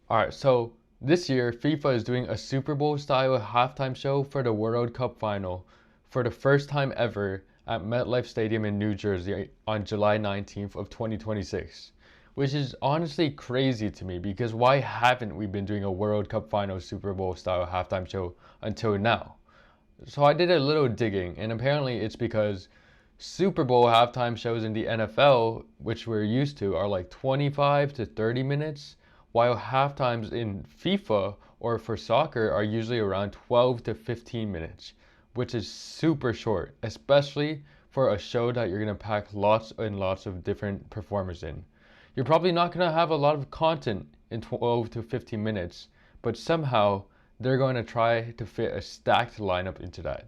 Alright, so this year FIFA is doing a Super Bowl style halftime show for the World Cup final for the first time ever at MetLife Stadium in New Jersey on July 19th of 2026. Which is honestly crazy to me because why haven't we been doing a World Cup final Super Bowl style halftime show until now? So I did a little digging and apparently it's because Super Bowl halftime shows in the NFL, which we're used to, are like 25 to 30 minutes, while halftimes in FIFA or for soccer are usually around 12 to 15 minutes, which is super short, especially for a show that you're going to pack lots and lots of different performers in. You're probably not going to have a lot of content in 12 to 15 minutes, but somehow they're going to try to fit a stacked lineup into that.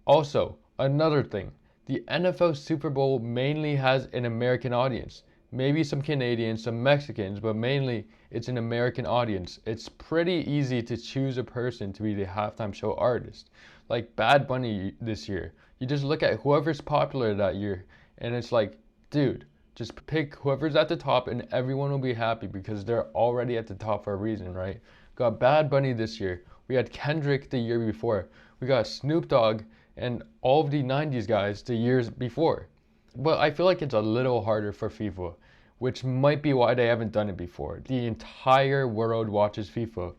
Also, another thing, the NFL Super Bowl mainly has an American audience. Maybe some Canadians, some Mexicans, but mainly it's an American audience. It's pretty easy to choose a person to be the halftime show artist. Like Bad Bunny this year. You just look at whoever's popular that year, and it's like, dude, just pick whoever's at the top and everyone will be happy because they're already at the top for a reason, right? Got Bad Bunny this year. We had Kendrick the year before. We got Snoop Dogg and all of the 90s guys the years before. But I feel like it's a little harder for FIFA, which might be why they haven't done it before. The entire world watches FIFA.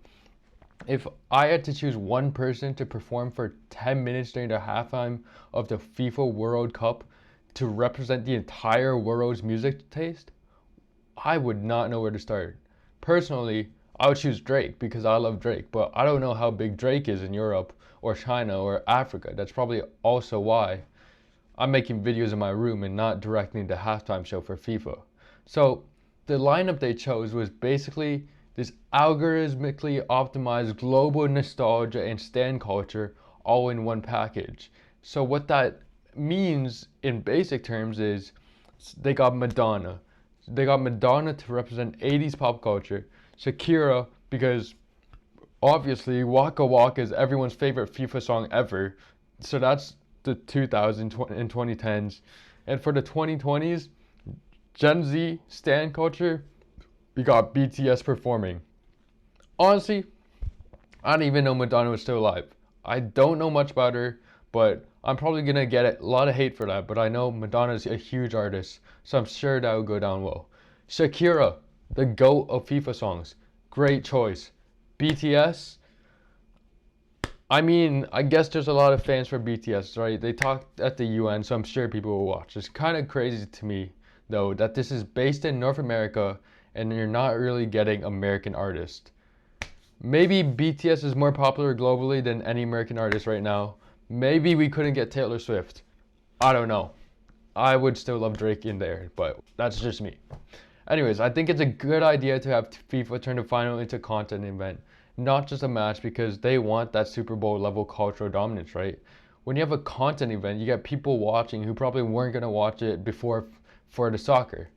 If I had to choose one person to perform for 10 minutes during the halftime of the FIFA World Cup to represent the entire world's music taste, I would not know where to start. Personally, I would choose Drake because I love Drake, but I don't know how big Drake is in Europe or China or Africa. That's probably also why I'm making videos in my room and not directing the halftime show for FIFA. So the lineup they chose was basically this algorithmically optimized global nostalgia and stan culture all in one package. So what that means in basic terms is they got Madonna. They got Madonna to represent 80s pop culture. Shakira because obviously Waka Waka is everyone's favorite FIFA song ever. So that's the 2000s and 2010s. And for the 2020s, Gen Z stan culture, we got BTS performing. Honestly, I didn't even know Madonna was still alive. I don't know much about her, but I'm probably gonna get a lot of hate for that. But I know Madonna's a huge artist, so I'm sure that will go down well. Shakira, the GOAT of FIFA songs, great choice. BTS, I mean, I guess there's a lot of fans for BTS, right? They talked at the UN, so I'm sure people will watch. It's kind of crazy to me, though, that this is based in North America and you're not really getting American artists. Maybe BTS is more popular globally than any American artist right now. Maybe we couldn't get Taylor Swift. I don't know. I would still love Drake in there, but that's just me. Anyways, I think it's a good idea to have FIFA turn the final into a content event, not just a match because they want that Super Bowl level cultural dominance, right? When you have a content event, you get people watching who probably weren't going to watch it before for the soccer.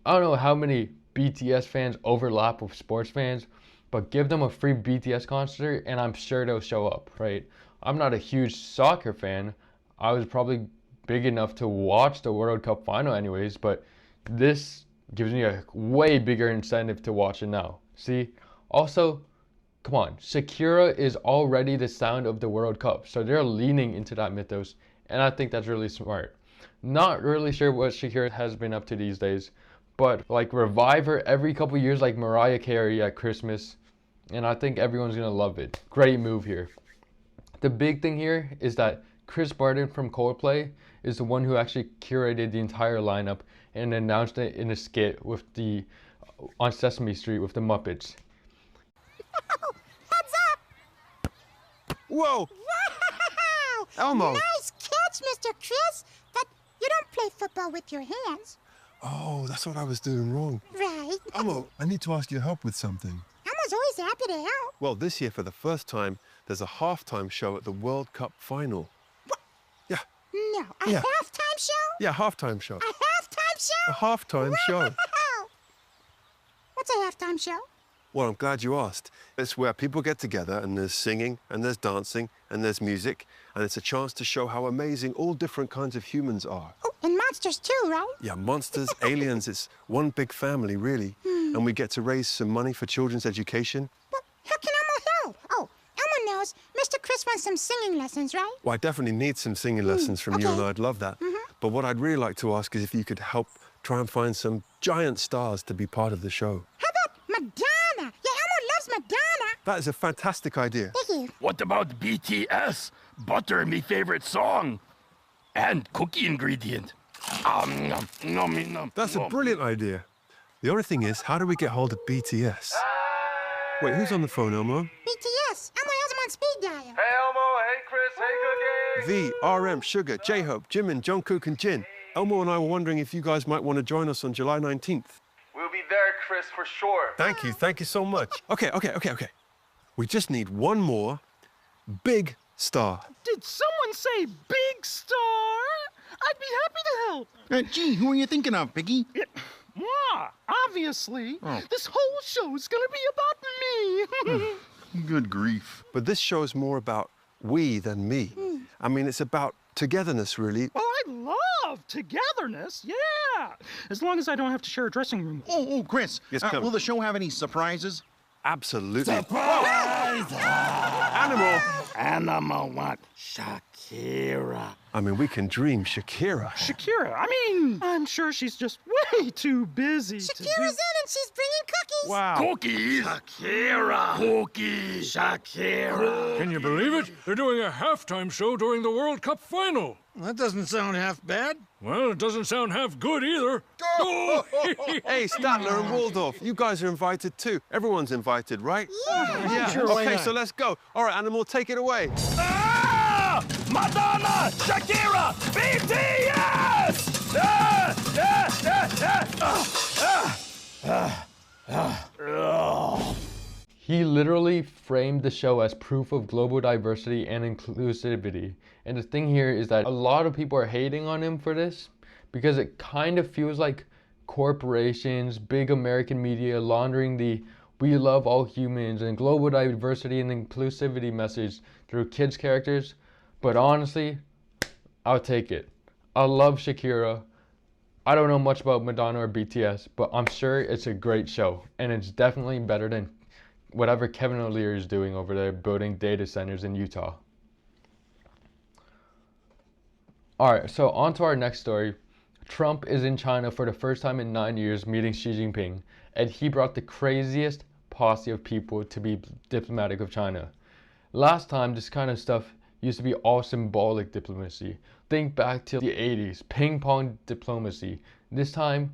I don't know how many BTS fans overlap with sports fans, but give them a free BTS concert and I'm sure they'll show up, right? I'm not a huge soccer fan. I was probably big enough to watch the World Cup final anyways, but this gives me a way bigger incentive to watch it now. See? Also, come on, Shakira is already the sound of the World Cup, so they're leaning into that mythos, and I think that's really smart. Not really sure what Shakira has been up to these days, but like revive her every couple years like Mariah Carey at Christmas, and I think everyone's gonna love it. Great move here. The big thing here is that Chris Martin from Coldplay is the one who actually curated the entire lineup and announced it in a skit with the on Sesame Street with the Muppets. Heads up! Whoa! Wow! Elmo! Nice catch, Mr. Chris! But you don't play football with your hands, Oh, that's what I was doing wrong. right? Elmo, I need to ask your help with something. Elmo's always happy to help. Well, this year, for the first time, there's a halftime show at the World Cup final. Yeah, No, a Yeah. halftime show? yeah, halftime show. A halftime show? A halftime show. Wow! What's a halftime show? Well, I'm glad you asked. It's where people get together and there's singing and there's dancing and there's music, and it's a chance to show how amazing all different kinds of humans are. Oh, and monsters too, right? Yeah, monsters, aliens, it's one big family, really. and we get to raise some money for children's education. Well, how can Elmo help? Oh, Elmo knows. Mr. Chris wants some singing lessons, right? Well, I definitely need some singing lessons from you, and I'd love that. But what I'd really like to ask is if you could help try and find some giant stars to be part of the show. How about Madonna? Yeah, Elmo loves Madonna. That is a fantastic idea. Thank you. What about BTS? Butter, me favorite song. And cookie ingredient. That's a brilliant idea. The only thing is, how do we get hold of BTS? Wait, who's on the phone, Elmo? BTS. Elmo has him on speed dial. Hey Elmo, hey Chris, hey Cookie. V, RM, Sugar, J-Hope, Jimin, Jungkook, and Jin. Elmo and I were wondering if you guys might want to join us on July 19th. We'll be there, Chris, for sure. Thank you so much. Okay. We just need one more big star. Did someone say big star? I'd be happy to help. Gee, who are you thinking of, Piggy? Moi, obviously. This whole show's gonna be about me. Good grief. But this show is more about we than me. I mean, it's about togetherness, really. Well, I love togetherness, yeah. As long as I don't have to share a dressing room. Oh, Chris. Yes, come. Will the show have any surprises? Absolutely. Surprise! Animal. what? Shakira. I mean, we can dream Shakira. Shakira, I mean, I'm sure she's just way too busy Shakira's to in and she's bringing cookies. Wow. Cookies. Shakira. Cookies. Shakira. Can you believe it? They're doing a halftime show during the World Cup final. That doesn't sound half bad. Well, it doesn't sound half good either. Hey, Statler and Waldorf, you guys are invited too. Everyone's invited, right? Yeah. Sure, why Okay, not? so let's go. All right, Animal, take it away. Ah! Madonna! Shakira! BTS! He literally framed the show as proof of global diversity and inclusivity. And the thing here is that a lot of people are hating on him for this because it kind of feels like corporations, big American media laundering the "we love all humans" and global diversity and inclusivity message through kids' characters. But honestly, I'll take it. I love Shakira. I don't know much about Madonna or BTS, but I'm sure it's a great show. And it's definitely better than whatever Kevin O'Leary is doing over there building data centers in Utah. Alright, so on to our next story. Trump is in China for the first time in 9 years meeting Xi Jinping, and he brought the craziest posse of people to be diplomatic of China. Last time, this kind of stuff used to be all symbolic diplomacy. Think back to the 80s, ping pong diplomacy. This time,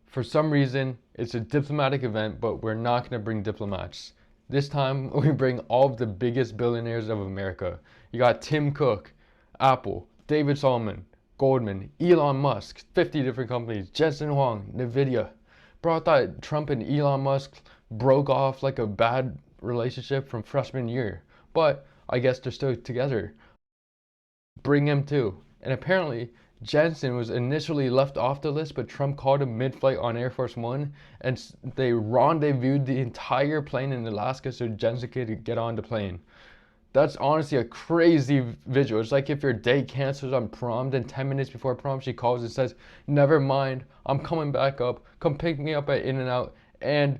for some reason, it's a diplomatic event, but we're not going to bring diplomats. This time, we bring all of the biggest billionaires of America. You got Tim Cook, Apple, David Solomon, Goldman, Elon Musk, 50 different companies, Jensen Huang, Nvidia. Bro, I thought Trump and Elon Musk broke off like a bad relationship from freshman year. But I guess they're still together. Bring him too. And apparently, Jensen was initially left off the list, but Trump called him mid-flight on Air Force One, and they rendezvoused the entire plane in Alaska so Jensen could get on the plane. That's honestly a crazy visual. It's like if your date cancels on prom, then 10 minutes before prom, she calls and says, "Never mind, I'm coming back up. Come pick me up at In-N-Out." And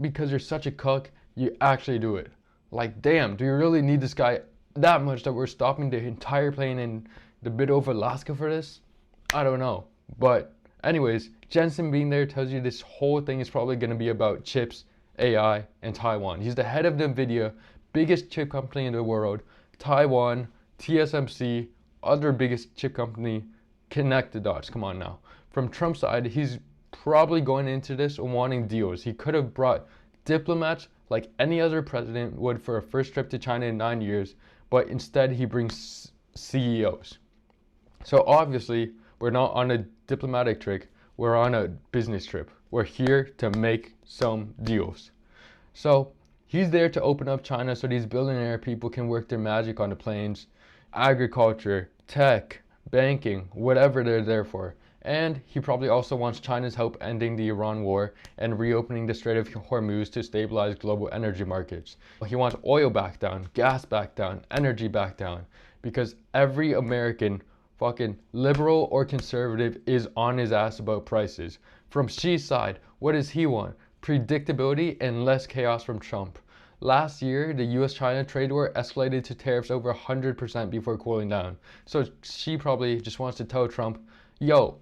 because you're such a cuck, you actually do it. Like, damn, do you really need this guy that much that we're stopping the entire plane in the middle of Alaska for this? I don't know. But anyways, Jensen being there tells you this whole thing is probably going to be about chips, AI, and Taiwan. He's the head of NVIDIA, biggest chip company in the world. Taiwan, TSMC, other biggest chip company. Connect the dots. Come on now. From Trump's side, he's probably going into this wanting deals. He could have brought diplomats like any other president would for a first trip to China in 9 years, but instead he brings CEOs. So obviously, we're not on a diplomatic trick, we're on a business trip. We're here to make some deals. So he's there to open up China so these billionaire people can work their magic on the planes, agriculture, tech, banking, whatever they're there for. And he probably also wants China's help ending the Iran war and reopening the Strait of Hormuz to stabilize global energy markets. He wants oil back down, gas back down, energy back down, because every American, fucking liberal or conservative, is on his ass about prices. From Xi's side, what does he want? predictability, and less chaos from Trump. Last year, the US-China trade war escalated to tariffs over 100% before cooling down. So she probably just wants to tell Trump, yo,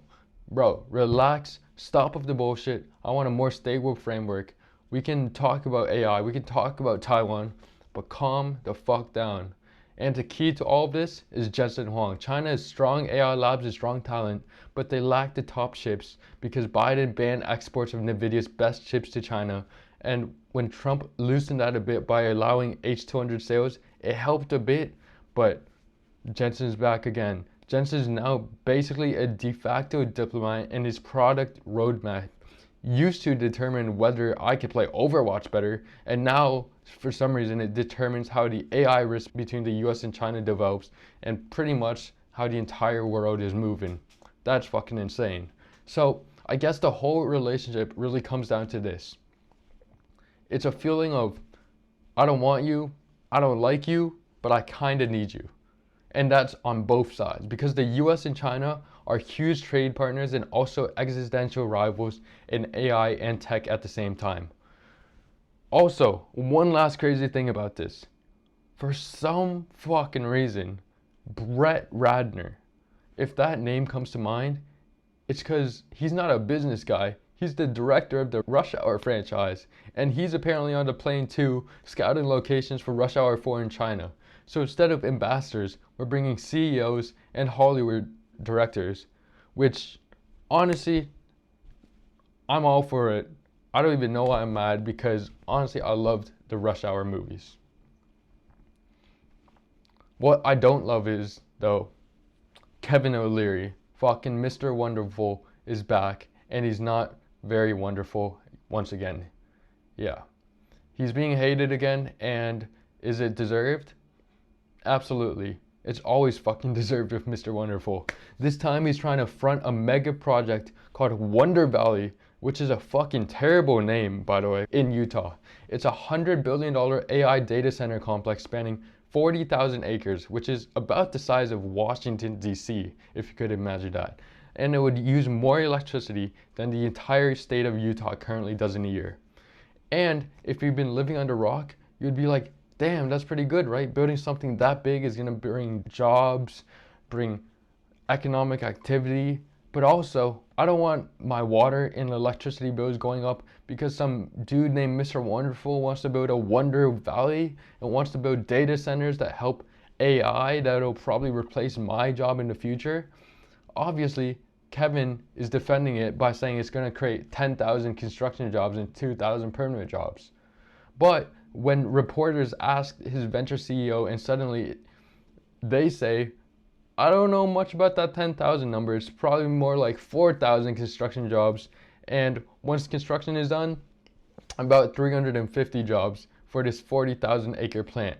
bro, relax, stop with the bullshit. I want a more stable framework. We can talk about AI, we can talk about Taiwan, but calm the fuck down. And the key to all of this is Jensen Huang. China has strong AI labs and strong talent, but they lack the top chips because Biden banned exports of NVIDIA's best chips to China. And when Trump loosened that a bit by allowing H200 sales, it helped a bit, but Jensen's back again. Jensen's now basically a de facto diplomat, and his product roadmap used to determine whether I could play Overwatch better, and now for some reason it determines how the AI risk between the US and China develops and pretty much how the entire world is moving. That's fucking insane. So I guess the whole relationship really comes down to this. It's a feeling of, I don't want you, I don't like you, but I kinda need you. And that's on both sides because the US and China are huge trade partners and also existential rivals in AI and tech at the same time. Also, one last crazy thing about this. For some fucking reason, Brett Radner, if that name comes to mind, it's because he's not a business guy. He's the director of the Rush Hour franchise, and he's apparently on the plane too, scouting locations for Rush Hour 4 in China. So instead of ambassadors, we're bringing CEOs and Hollywood directors, which honestly, I'm all for it. I don't even know why I'm mad because honestly, I loved the Rush Hour movies. What I don't love is, though, Kevin O'Leary, fucking Mr. Wonderful, is back, and he's not very wonderful once again. Yeah. He's being hated again, and is it deserved? Absolutely. It's always fucking deserved with Mr. Wonderful. This time he's trying to front a mega project called Wonder Valley, which is a fucking terrible name, by the way, in Utah. It's a $100 billion AI data center complex spanning 40,000 acres, which is about the size of Washington, D.C., if you could imagine that. And it would use more electricity than the entire state of Utah currently does in a year. And if you've been living under a rock, you'd be like, damn, that's pretty good, right? Building something that big is gonna bring jobs, bring economic activity, but also, I don't want my water and electricity bills going up because some dude named Mr. Wonderful wants to build a Wonder Valley and wants to build data centers that help AI that'll probably replace my job in the future. Obviously, Kevin is defending it by saying it's gonna create 10,000 construction jobs and 2,000 permanent jobs. But when reporters ask his venture CEO and suddenly they say, I don't know much about that 10,000 number, it's probably more like 4,000 construction jobs, and once construction is done, about 350 jobs for this 40,000 acre plant.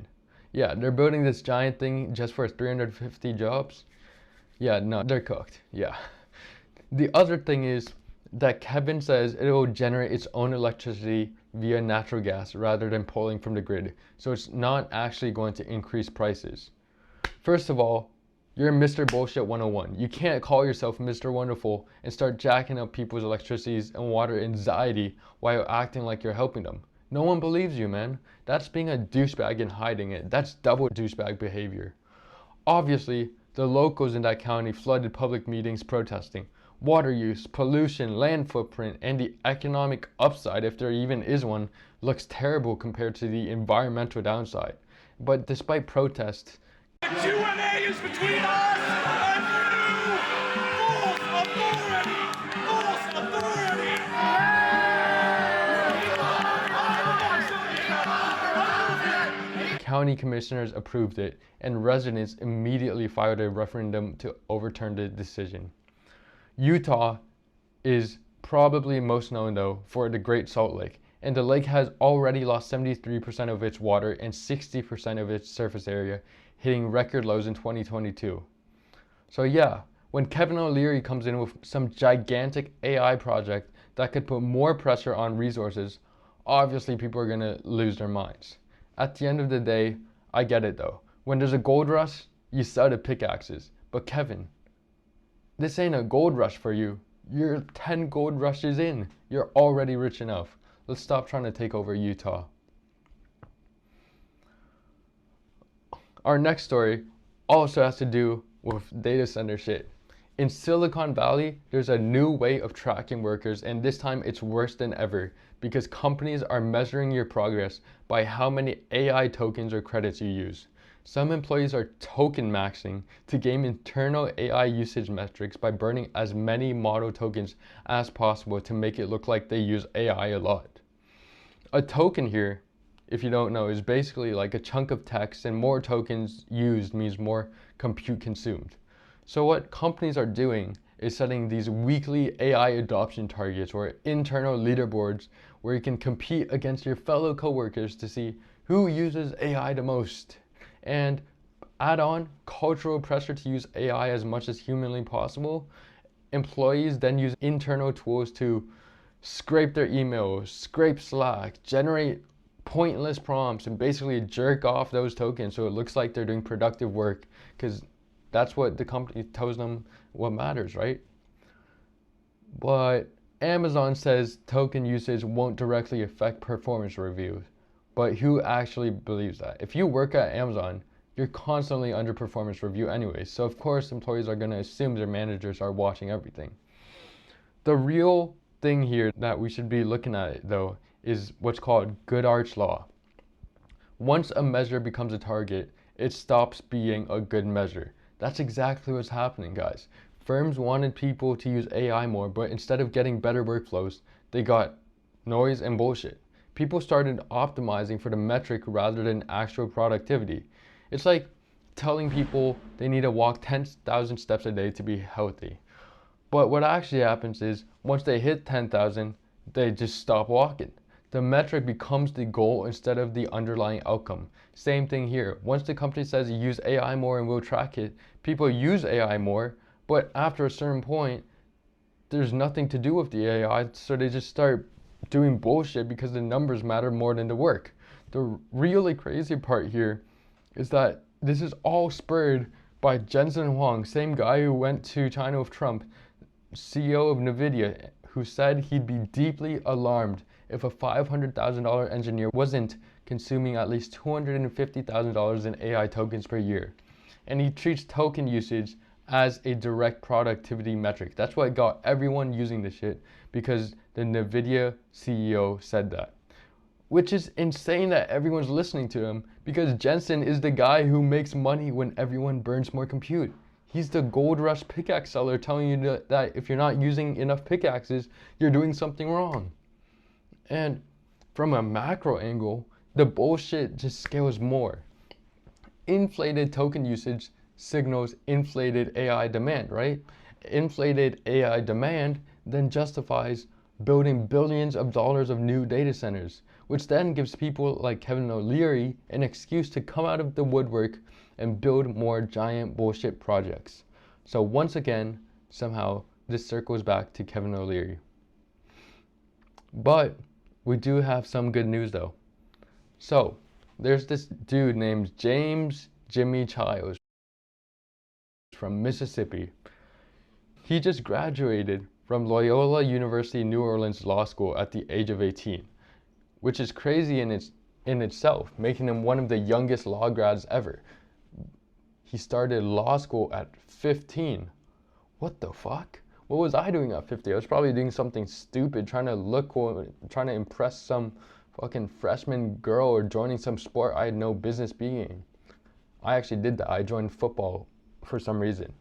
Yeah, they're building this giant thing just for 350 jobs. Yeah, no, they're cooked, yeah. The other thing is that Kevin says it will generate its own electricity via natural gas rather than pulling from the grid, so it's not actually going to increase prices. First of all, you're Mr. Bullshit 101. You can't call yourself Mr. Wonderful and start jacking up people's electricities and water anxiety while acting like you're helping them. No one believes you, man. That's being a douchebag and hiding it. That's double douchebag behavior. Obviously, the locals in that county flooded public meetings protesting. Water use, pollution, land footprint, and the economic upside, if there even is one, looks terrible compared to the environmental downside. But despite protests, Q&A is between us and you! False authority! False authority! county commissioners approved it, and residents immediately filed a referendum to overturn the decision. Utah is probably most known though for the Great Salt Lake, and the lake has already lost 73% of its water and 60% of its surface area, hitting record lows in 2022. So yeah, when Kevin O'Leary comes in with some gigantic AI project that could put more pressure on resources, obviously people are gonna lose their minds. At the end of the day, I get it though. When there's a gold rush, you sell the pickaxes. But Kevin, this ain't a gold rush for you. You're 10 gold rushes in. You're already rich enough. Let's stop trying to take over Utah. Our next story also has to do with data center shit. In Silicon Valley, there's a new way of tracking workers, and this time it's worse than ever because companies are measuring your progress by how many AI tokens or credits you use. Some employees are token maxing to gain internal AI usage metrics by burning as many model tokens as possible to make it look like they use AI a lot. A token here, if you don't know, is basically like a chunk of text, and more tokens used means more compute consumed. So what companies are doing is setting these weekly AI adoption targets or internal leaderboards where you can compete against your fellow coworkers to see who uses AI the most. And add on cultural pressure to use AI as much as humanly possible. Employees then use internal tools to scrape their emails, scrape Slack, generate pointless prompts, and basically jerk off those tokens so it looks like they're doing productive work, because that's what the company tells them what matters, right? But Amazon says token usage won't directly affect performance reviews. But who actually believes that? If you work at Amazon, you're constantly under performance review anyways. So of course employees are going to assume their managers are watching everything. The real thing here that we should be looking at though is what's called Goodhart's law. Once a measure becomes a target, it stops being a good measure. That's exactly what's happening, guys. Firms wanted people to use AI more, but instead of getting better workflows, they got noise and bullshit. People started optimizing for the metric rather than actual productivity. It's like telling people they need to walk 10,000 steps a day to be healthy. But what actually happens is once they hit 10,000, they just stop walking. The metric becomes the goal instead of the underlying outcome. Same thing here. Once the company says use AI more and we'll track it, people use AI more, but after a certain point, there's nothing to do with the AI, so they just start doing bullshit because the numbers matter more than the work. The really crazy part here is that this is all spurred by Jensen Huang, same guy who went to China with Trump, CEO of NVIDIA, who said he'd be deeply alarmed if a $500,000 engineer wasn't consuming at least $250,000 in AI tokens per year. And he treats token usage as a direct productivity metric. That's what got everyone using this shit, because the NVIDIA CEO said that. Which is insane that everyone's listening to him, because Jensen is the guy who makes money when everyone burns more compute. He's the gold rush pickaxe seller telling you that if you're not using enough pickaxes, you're doing something wrong. And from a macro angle, the bullshit just scales more. Inflated token usage signals inflated AI demand, right? Inflated AI demand then justifies building billions of dollars of new data centers, which then gives people like Kevin O'Leary an excuse to come out of the woodwork and build more giant bullshit projects. So once again, somehow this circles back to Kevin O'Leary. But we do have some good news though. So there's this dude named James Jimmy Childs from Mississippi. He just graduated from Loyola University New Orleans Law School at the age of 18, which is crazy in itself, making him one of the youngest law grads ever. He started law school at 15. What the fuck? What was I doing at 50? I was probably doing something stupid, trying to look cool, trying to impress some fucking freshman girl, or joining some sport I had no business being. I actually did that. I joined football for some reason.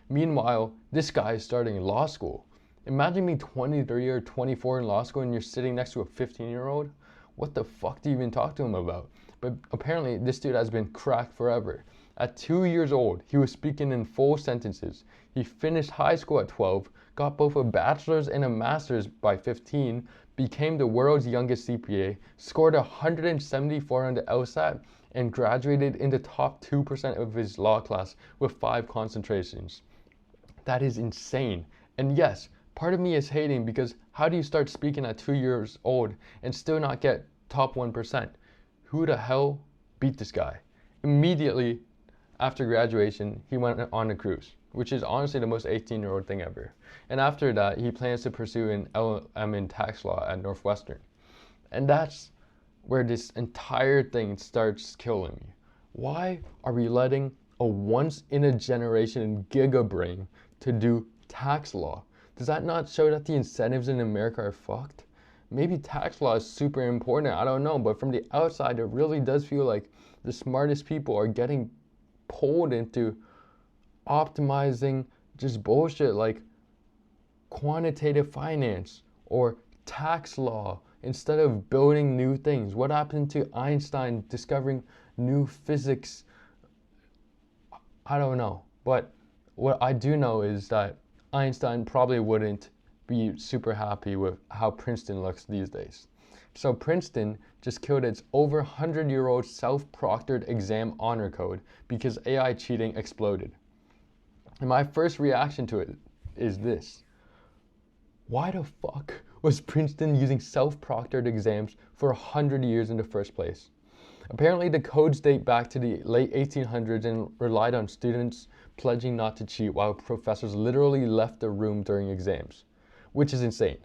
Meanwhile, this guy is starting law school. Imagine me 23 or 24 in law school and you're sitting next to a 15-year-old. What the fuck do you even talk to him about? But apparently this dude has been cracked forever. At 2 years old, he was speaking in full sentences. He finished high school at 12, got both a bachelor's and a master's by 15, became the world's youngest CPA, scored 174 on the LSAT, and graduated in the top 2% of his law class with 5 concentrations. That is insane. And yes, part of me is hating, because how do you start speaking at 2 years old and still not get top 1%? Who the hell beat this guy? Immediately after graduation, he went on a cruise, which is honestly the most 18-year-old thing ever. And after that, he plans to pursue an LLM in tax law at Northwestern. And that's where this entire thing starts killing me. Why are we letting a once-in-a-generation giga-brain to do tax law? Does that not show that the incentives in America are fucked? Maybe tax law is super important, I don't know, but from the outside, it really does feel like the smartest people are getting pulled into optimizing just bullshit like quantitative finance or tax law instead of building new things. What happened to Einstein discovering new physics? I don't know. But what I do know is that Einstein probably wouldn't be super happy with how Princeton looks these days. So Princeton just killed its over 100-year-old self-proctored exam honor code because AI cheating exploded. And my first reaction to it is this. Why the fuck was Princeton using self-proctored exams for 100 years in the first place? Apparently the codes date back to the late 1800s and relied on students pledging not to cheat while professors literally left the room during exams, which is insane.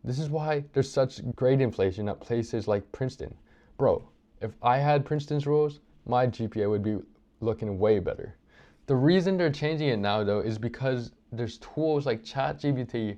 This is why there's such grade inflation at places like Princeton. Bro, if I had Princeton's rules, my GPA would be looking way better. The reason they're changing it now though is because there's tools like ChatGPT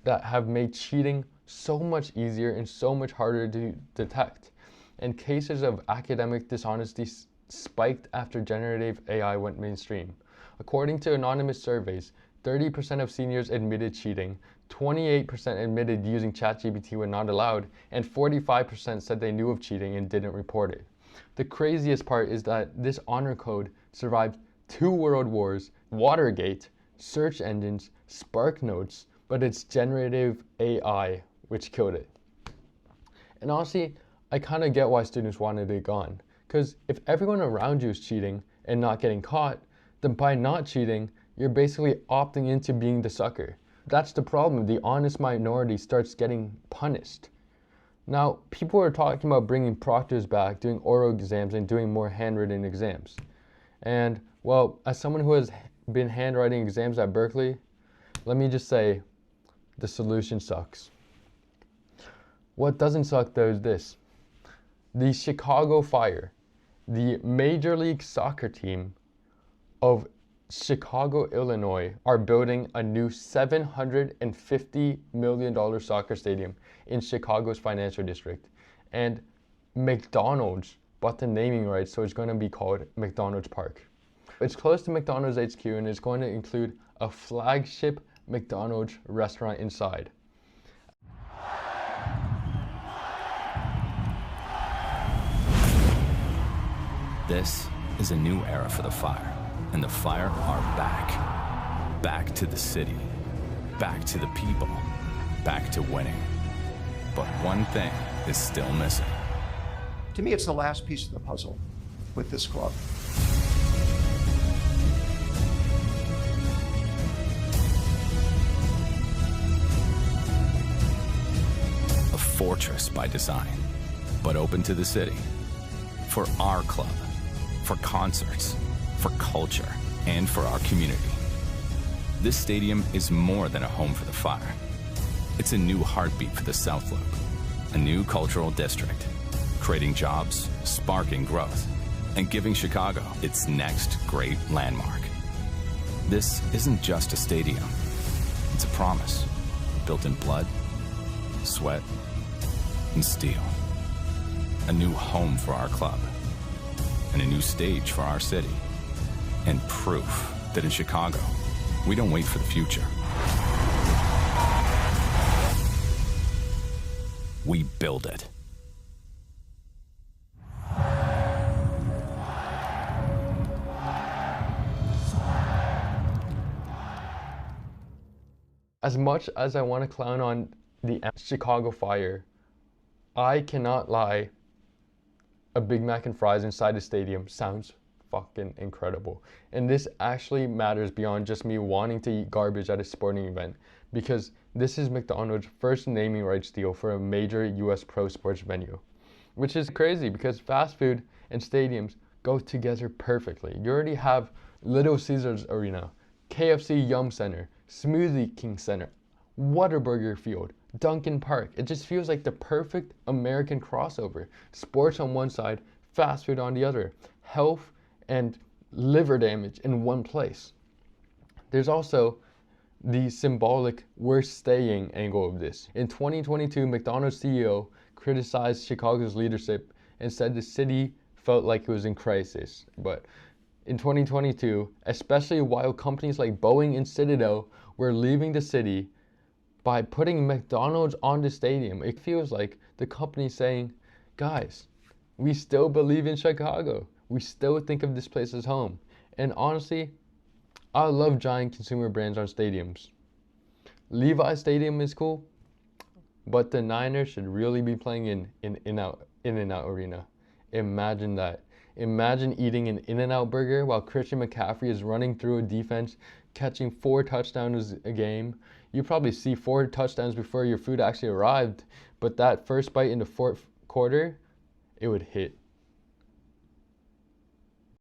that have made cheating so much easier and so much harder to detect. And cases of academic dishonesty spiked after generative AI went mainstream. According to anonymous surveys, 30% of seniors admitted cheating, 28% admitted using ChatGPT when not allowed, and 45% said they knew of cheating and didn't report it. The craziest part is that this honor code survived 2 world wars, Watergate, search engines, Spark Notes, but it's generative AI which killed it. And honestly, I kind of get why students wanted it gone. Because if everyone around you is cheating and not getting caught, then by not cheating, you're basically opting into being the sucker. That's the problem. The honest minority starts getting punished. Now, people are talking about bringing proctors back, doing oral exams, and doing more handwritten exams. And, well, as someone who has been handwriting exams at Berkeley, let me just say, the solution sucks. What doesn't suck though is this. The Chicago Fire, the Major League Soccer team of Chicago, Illinois, are building a new $750 million soccer stadium in Chicago's financial district. And McDonald's bought the naming rights, so it's going to be called McDonald's Park. It's close to McDonald's HQ and it's going to include a flagship McDonald's restaurant inside. This is a new era for the Fire, and the Fire are back. Back to the city, back to the people, back to winning. But one thing is still missing. To me, it's the last piece of the puzzle with this club. A fortress by design, but open to the city. For our club, for concerts, for culture, and for our community. This stadium is more than a home for the Fire. It's a new heartbeat for the South Loop, a new cultural district, creating jobs, sparking growth, and giving Chicago its next great landmark. This isn't just a stadium. It's a promise, built in blood, sweat, and steel. A new home for our club, and a new stage for our city, and proof that in Chicago, we don't wait for the future. We build it. As much as I want to clown on the Chicago Fire, I cannot lie, a Big Mac and fries inside the stadium sounds fucking incredible. And this actually matters beyond just me wanting to eat garbage at a sporting event, because this is McDonald's first naming rights deal for a major US pro sports venue. Which is crazy because fast food and stadiums go together perfectly. You already have Little Caesars Arena, KFC Yum Center, Smoothie King Center, Whataburger Field, Duncan Park. It just feels like the perfect American crossover. Sports on one side, fast food on the other. Health and liver damage in one place. There's also the symbolic we're staying angle of this. In 2022, McDonald's CEO criticized Chicago's leadership and said the city felt like it was in crisis. But in 2022, especially while companies like Boeing and Citadel were leaving the city, by putting McDonald's on the stadium, it feels like the company saying, guys, we still believe in Chicago. We still think of this place as home. And honestly, I love giant consumer brands on stadiums. Levi's Stadium is cool, but the Niners should really be playing in In-N-Out Arena. Imagine that. Imagine eating an In-N-Out burger while Christian McCaffrey is running through a defense, catching 4 touchdowns a game. You probably see 4 touchdowns before your food actually arrived, but that first bite in the fourth quarter, it would hit.